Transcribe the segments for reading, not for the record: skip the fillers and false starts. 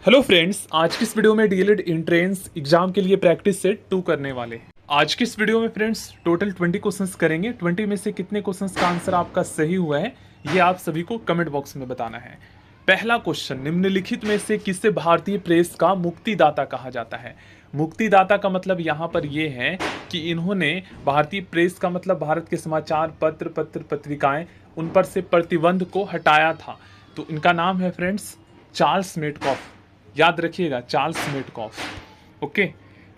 Hello friends, आज की इस वीडियो में डीएलएड एंट्रेंस एग्जाम के लिए प्रैक्टिस सेट 2 करने वाले हैं। आज की इस वीडियो में फ्रेंड्स टोटल 20 क्वेश्चंस करेंगे। 20 में से कितने क्वेश्चंस का आंसर आपका सही हुआ है ये आप सभी को कमेंट बॉक्स में बताना है। पहला क्वेश्चन, निम्नलिखित में से किसे भारतीय प्रेस का मुक्तिदाता कहा जाता है? मुक्तिदाता का मतलब यहाँ पर ये है कि इन्होंने भारतीय प्रेस का मतलब भारत के समाचार पत्र पत्रिकाएं उन पर से प्रतिबंध को हटाया था। तो इनका नाम है फ्रेंड्स चार्ल्स मेटकॉफ। याद रखिएगा, चार्ल्स मेटकॉफ। ओके।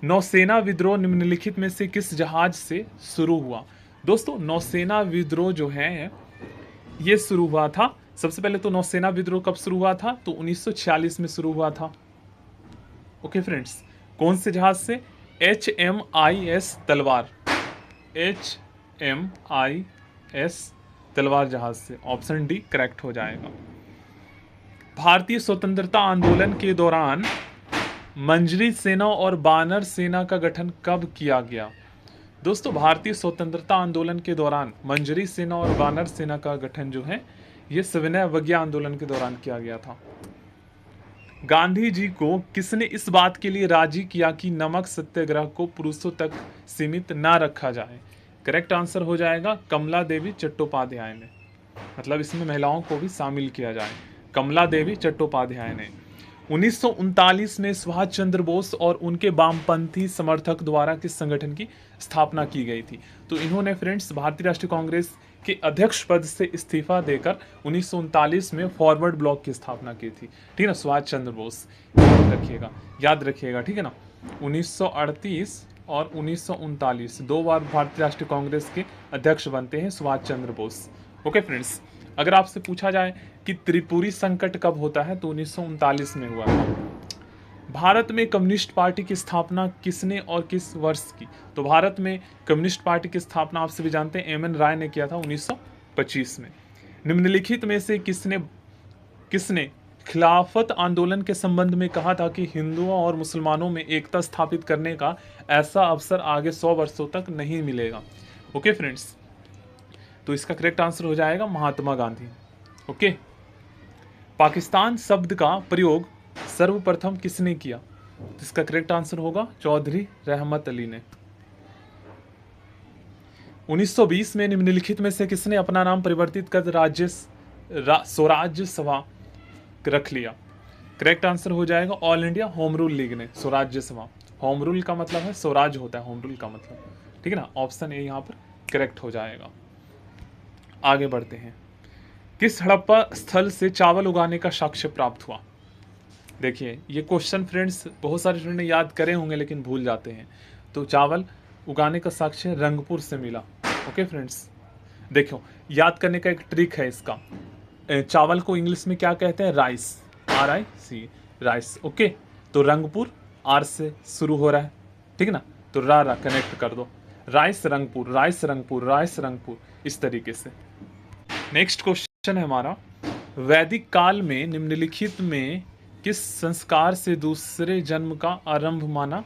नौसेना विद्रोह निम्नलिखित में से किस जहाज से शुरू हुआ? दोस्तों, नौसेना विद्रोह जो है ये शुरू हुआ था, सबसे पहले तो नौसेना विद्रोह कब शुरू हुआ था? तो 1946 में शुरू हुआ था। ओके फ्रेंड्स, कौन से जहाज से? HMIS तलवार। HMIS तलवार जहाज से। ऑप्शन डी करेक्ट हो जाएगा। भारतीय स्वतंत्रता आंदोलन के दौरान मंजरी सेना और बानर सेना का गठन कब किया गया? दोस्तों, भारतीय स्वतंत्रता आंदोलन के दौरान मंजरी सेना और बानर सेना का गठन जो है ये सविनय अवज्ञा आंदोलन के दौरान किया गया था। गांधी जी को किसने इस बात के लिए राजी किया कि नमक सत्याग्रह को पुरुषों तक सीमित ना रखा जाए? करेक्ट आंसर हो जाएगा कमला देवी चट्टोपाध्याय ने। मतलब इसमें महिलाओं को भी शामिल किया जाए। कमला देवी चट्टोपाध्याय ने 1939 में सुभाष चंद्र बोस और उनके वामपंथी समर्थक द्वारा किस संगठन की स्थापना की गई थी? तो इन्होंने फ्रेंड्स भारतीय राष्ट्रीय कांग्रेस के अध्यक्ष पद से इस्तीफा देकर 1939 में फॉरवर्ड ब्लॉक की स्थापना की थी। ठीक है ना, सुभाष चंद्र बोस। याद रखिएगा, ठीक है ना। 1938 और 1939 दो बार भारतीय राष्ट्रीय कांग्रेस के अध्यक्ष बनते हैं सुभाष चंद्र बोस। ओके फ्रेंड्स, अगर आपसे पूछा जाए कि त्रिपुरी संकट कब होता है तो 1939 में हुआ था। भारत में कम्युनिस्ट पार्टी की स्थापना किसने और किस वर्ष की? तो भारत में कम्युनिस्ट पार्टी की स्थापना आप सभी जानते हैं एम एन राय ने किया था 1925 में। निम्नलिखित में से किसने खिलाफत आंदोलन के संबंध में कहा था कि हिंदुओं और मुसलमानों में एकता स्थापित करने का ऐसा अवसर आगे 100 वर्षों तक नहीं मिलेगा? ओके फ्रेंड्स, तो इसका करेक्ट आंसर हो जाएगा महात्मा गांधी। ओके। पाकिस्तान शब्द का प्रयोग सर्वप्रथम किसने किया? इसका करेक्ट आंसर होगा चौधरी रहमत अली ने। 1920 में निम्नलिखित में से किसने अपना नाम परिवर्तित कर स्वराज्य सभा रख लिया? करेक्ट आंसर हो जाएगा all India home rule league ने। स्वराज्य सभा, होम रूल का मतलब है स्वराज होता है, होम रूल का मतलब, ठीक है ना। ऑप्शन ए यहाँ पर करेक्ट हो जाएगा। आगे बढ़ते हैं। किस हड़प्पा स्थल से चावल उगाने का साक्ष्य प्राप्त हुआ? देखिए, ये क्वेश्चन फ्रेंड्स बहुत सारे स्टूडेंट याद करे होंगे लेकिन भूल जाते हैं। तो चावल उगाने का साक्ष्य रंगपुर से मिला। ओके फ्रेंड्स, देखो याद करने का एक ट्रिक है इसका। चावल को इंग्लिश में क्या कहते हैं? Rice, RIC, rice. ओके, तो रंगपुर आर से शुरू हो रहा है, ठीक है ना। तो रा कनेक्ट कर दो, rice Rangpur, rice Rangpur, rice Rangpur, इस तरीके से। नेक्स्ट क्वेश्चन है हमारा, वैदिक काल में निम्नलिखित में किस संस्कार से दूसरे जन्म का आरंभ माना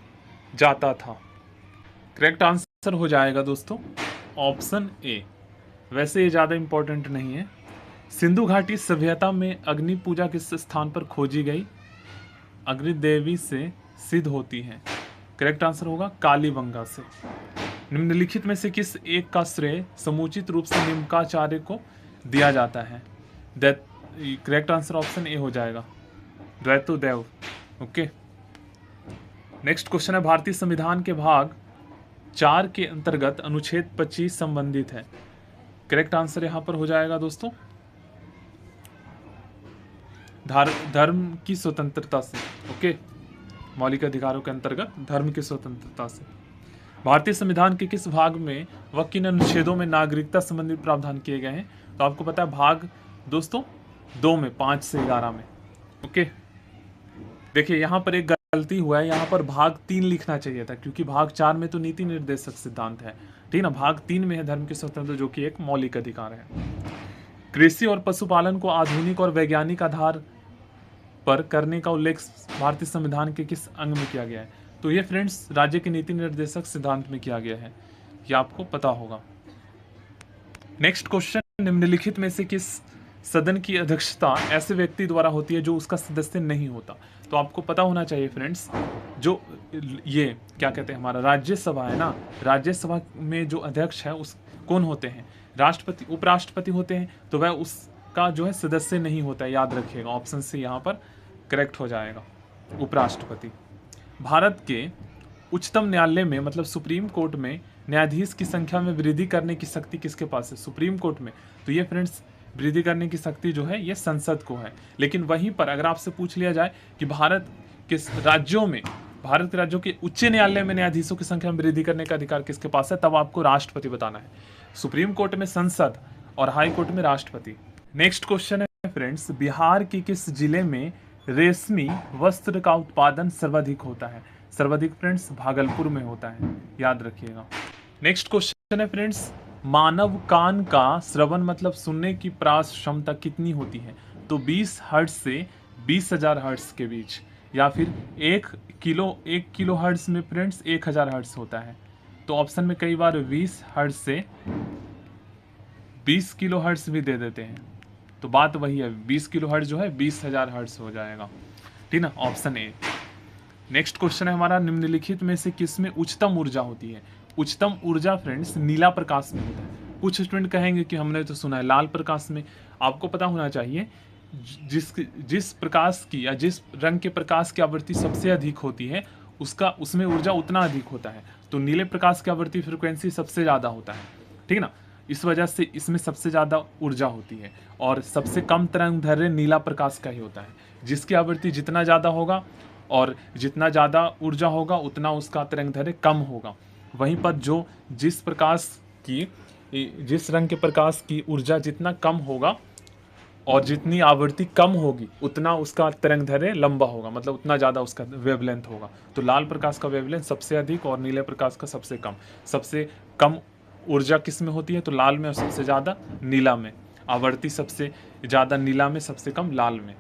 जाता था? करेक्ट आंसर हो जाएगा दोस्तों ऑप्शन ए। वैसे ये ज़्यादा इंपॉर्टेंट नहीं है। सिंधु घाटी सभ्यता में अग्नि पूजा किस स्थान पर खोजी गई? अग्नि देवी से सिद्ध होती है। करेक्ट आंसर होगा कालीबंगा से। निम्नलिखित में से किस एक का श्रेय समुचित रूप से निम्नकाचार्य को दिया जाता है? करेक्ट आंसर ऑप्शन ए हो जाएगा द्वैतोदेव। ओके। नेक्स्ट क्वेश्चन है, भारतीय संविधान के भाग 4 के अंतर्गत अनुच्छेद 25 संबंधित है। करेक्ट आंसर यहां पर हो जाएगा दोस्तों धर्म की स्वतंत्रता से। ओके, मौलिक अधिकारों के अंतर्गत धर्म की स्वतंत्रता से। भारतीय संविधान के किस भाग में व किन अनुच्छेदों में नागरिकता संबंधी प्रावधान किए गए हैं? तो आपको पता है भाग दोस्तों 2 में, 5 से 11 में। ओके, देखिए यहाँ पर एक गलती हुआ है, यहाँ पर भाग 3 लिखना चाहिए था क्योंकि भाग 4 में तो नीति निर्देशक सिद्धांत है, ठीक है ना। भाग 3 में है धर्म की स्वतंत्रता, जो कि एक मौलिक अधिकार है। कृषि और पशुपालन को आधुनिक और वैज्ञानिक आधार पर करने का उल्लेख भारतीय संविधान के किस अंग में किया गया है? तो ये फ्रेंड्स राज्य के नीति निर्देशक सिद्धांत में किया गया है, ये आपको पता होगा। नेक्स्ट क्वेश्चन, निम्नलिखित में से किस सदन की अध्यक्षता ऐसे व्यक्ति द्वारा होती है जो उसका सदस्य नहीं होता। तो आपको पता होना चाहिए फ्रेंड्स, जो ये क्या कहते हैं, हमारा राज्यसभा है ना, राज्यसभा में जो अध्यक्ष है उस कौन होते हैं, राष्ट्रपति उपराष्ट्रपति होते हैं। तो वह उसका जो है सदस्य नहीं होता है, याद रखिएगा। ऑप्शन सी यहाँ पर करेक्ट हो जाएगा, उपराष्ट्रपति। भारत के उच्चतम न्यायालय में मतलब सुप्रीम कोर्ट में न्यायाधीश की संख्या में वृद्धि करने की शक्ति किसके पास है, सुप्रीम कोर्ट में। तो ये फ्रेंड्स वृद्धि करने की शक्ति जो है ये संसद को है। लेकिन वहीं पर अगर आपसे पूछ लिया जाए कि भारत के राज्यों में, भारत के राज्यों के उच्च न्यायालय में न्यायाधीशों की संख्या में वृद्धि करने का अधिकार किसके पास है, तब आपको राष्ट्रपति बताना है। सुप्रीम कोर्ट में संसद और हाई कोर्ट में राष्ट्रपति। नेक्स्ट क्वेश्चन है फ्रेंड्स, बिहार के किस जिले में रेशमी वस्त्र का उत्पादन सर्वाधिक होता है। सर्वाधिक फ्रेंड्स भागलपुर में होता है, याद रखिएगा। नेक्स्ट क्वेश्चन है फ्रेंड्स, मानव कान का श्रवण मतलब सुनने की प्रास क्षमता कितनी होती है। तो 20 हर्ट्ज से 20,000 हर्ट्ज के बीच, या फिर 1 किलो हर्ट्ज में फ्रेंड्स 1000 हर्ट्ज होता है। तो ऑप्शन में कई बार 20 हर्ट्ज से 20 किलो हर्ट्ज भी दे देते हैं। तो बात वही है, 20 किलो हर्ट्ज जो है 20,000 हर्ट्ज हो जाएगा, ठीक ना, ऑप्शन ए। नेक्स्ट क्वेश्चन है हमारा, निम्नलिखित में से किस में उच्चतम ऊर्जा होती है। उच्चतम ऊर्जा फ्रेंड्स नीला प्रकाश में होता है। कुछ स्टूडेंट कहेंगे कि हमने तो सुना है लाल प्रकाश में। आपको पता होना चाहिए जिस प्रकाश की या जिस रंग के प्रकाश की आवृत्ति सबसे अधिक होती है उसमें ऊर्जा उतना अधिक होता है। तो नीले प्रकाश की आवृत्ति फ्रिक्वेंसी सबसे ज़्यादा होता है, ठीक ना, इस वजह से इसमें सबसे ज़्यादा ऊर्जा होती है। और सबसे कम तरंगदैर्घ्य नीला प्रकाश का ही होता है। जिसकी आवृत्ति जितना ज़्यादा होगा और जितना ज़्यादा ऊर्जा होगा उतना उसका तरंगदैर्घ्य कम होगा। वहीं पर जिस रंग के प्रकाश की ऊर्जा जितना कम होगा और जितनी आवृत्ति कम होगी उतना उसका तरंगदैर्घ्य लंबा होगा, मतलब उतना ज़्यादा उसका वेवलेंथ होगा। तो लाल प्रकाश का वेवलेंथ सबसे अधिक और नीले प्रकाश का सबसे कम। सबसे कम ऊर्जा किस में होती है, तो लाल में, और सबसे ज़्यादा नीला में। आवृत्ति सबसे ज़्यादा नीला में, सबसे कम लाल में।